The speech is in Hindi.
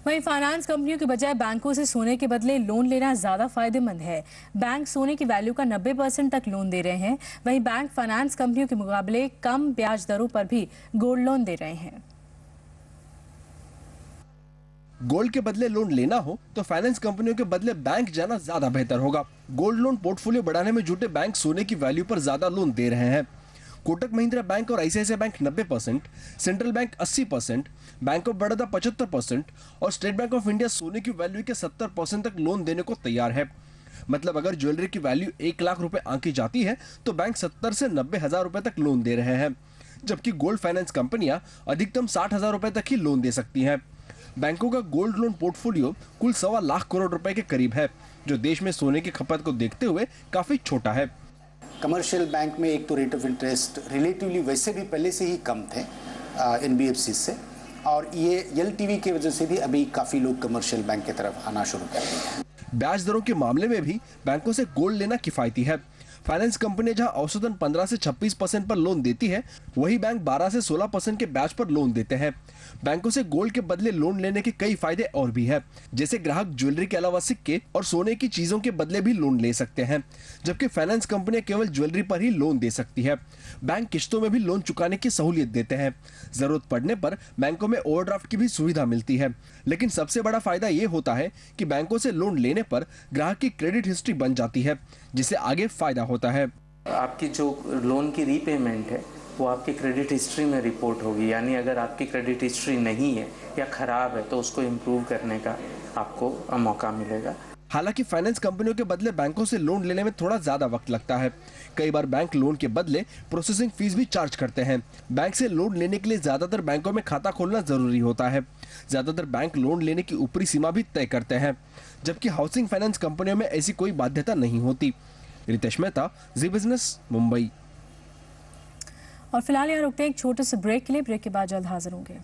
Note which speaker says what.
Speaker 1: वहीं फाइनेंस कंपनियों के बजाय बैंकों से सोने के बदले लोन लेना ज्यादा फायदेमंद है। बैंक सोने की वैल्यू का 90% तक लोन दे रहे हैं। वहीं बैंक फाइनेंस कंपनियों के मुकाबले कम ब्याज दरों पर भी गोल्ड लोन दे रहे हैं।
Speaker 2: गोल्ड के बदले लोन लेना हो तो फाइनेंस कंपनियों के बदले बैंक जाना ज्यादा बेहतर होगा। गोल्ड लोन पोर्टफोलियो बढ़ाने में जुटे बैंक सोने की वैल्यू पर ज्यादा लोन दे रहे हैं। कोटक महिंद्रा बैंक और ICICI bank 90%, central bank 80%, bank of Baroda 75% और स्टेट बैंक ऑफ इंडिया सोने की वैल्यू के 70% तक लोन देने को तैयार है। मतलब अगर ज्वेलरी की वैल्यू 1 लाख रुपए आंकी जाती है तो बैंक 70 से 90 हजार रुपए तक लोन दे रहे हैं, जबकि गोल्ड फाइनेंस कंपनियां अधिकतम 60 हजार रुपए तक ही लोन दे सकती हैं। बैंकों का गोल्ड लोन पोर्टफोलियो कुल 1.25 लाख करोड़ रुपए के करीब है, जो देश में सोने की खपत को देखते हुए काफी छोटा है।
Speaker 3: कमर्शियल बैंक में एक तो रेट ऑफ इंटरेस्ट रिलेटिवली वैसे भी पहले से ही कम थे एनबीएफसी से, और ये एलटीवी की वजह से भी अभी काफी लोग कमर्शियल बैंक की तरफ आना शुरू कर दिए हैं।
Speaker 2: ब्याज दरों के मामले में भी बैंकों से गोल्ड लेना किफायती है। फाइनेंस कंपनी जहां औसतन 15 से 26% पर लोन देती है, वही बैंक 12 से 16% के ब्याज पर लोन देते हैं। बैंकों से गोल्ड के बदले लोन लेने के कई फायदे और भी है, जैसे ग्राहक ज्वेलरी के अलावा सिक्के और सोने की चीजों के बदले भी लोन ले सकते हैं, जबकि फाइनेंस कंपनियां केवल ज्वेलरी पर ही लोन दे सकती है। बैंक किश्तों में भी लोन चुकाने की सहूलियत देते हैं। जरूरत पड़ने पर बैंकों में ओवरड्राफ्ट की भी सुविधा मिलती है। लेकिन सबसे बड़ा फायदा ये होता है कि बैंकों से लोन लेने पर ग्राहक की क्रेडिट हिस्ट्री बन जाती है, जिससे आगे फायदा होता है।
Speaker 4: आपकी जो लोन की रीपेमेंट है वो आपकी क्रेडिट हिस्ट्री में रिपोर्ट होगी, यानी अगर आपकी क्रेडिट हिस्ट्री नहीं है या खराब है तो उसको इम्प्रूव करने का आपको मौका मिलेगा।
Speaker 2: हालांकि फाइनेंस कंपनियों के बदले बैंकों से लोन लेने में थोड़ा ज्यादा वक्त लगता है। कई बार बैंक लोन के बदले प्रोसेसिंग फीस भी चार्ज करते हैं। बैंक से लोन लेने के लिए ज्यादातर बैंकों में खाता खोलना जरूरी होता है। ज्यादातर बैंक लोन लेने की ऊपरी सीमा भी तय करते हैं, जबकि हाउसिंग फाइनेंस कंपनियों में ऐसी कोई बाध्यता नहीं होती। रितेश मेहता, जी बिजनेस, मुंबई।
Speaker 1: और फिलहाल यहाँ रुकते हैं एक छोटे से ब्रेक के लिए। ब्रेक के बाद जल्द हाजिर होंगे।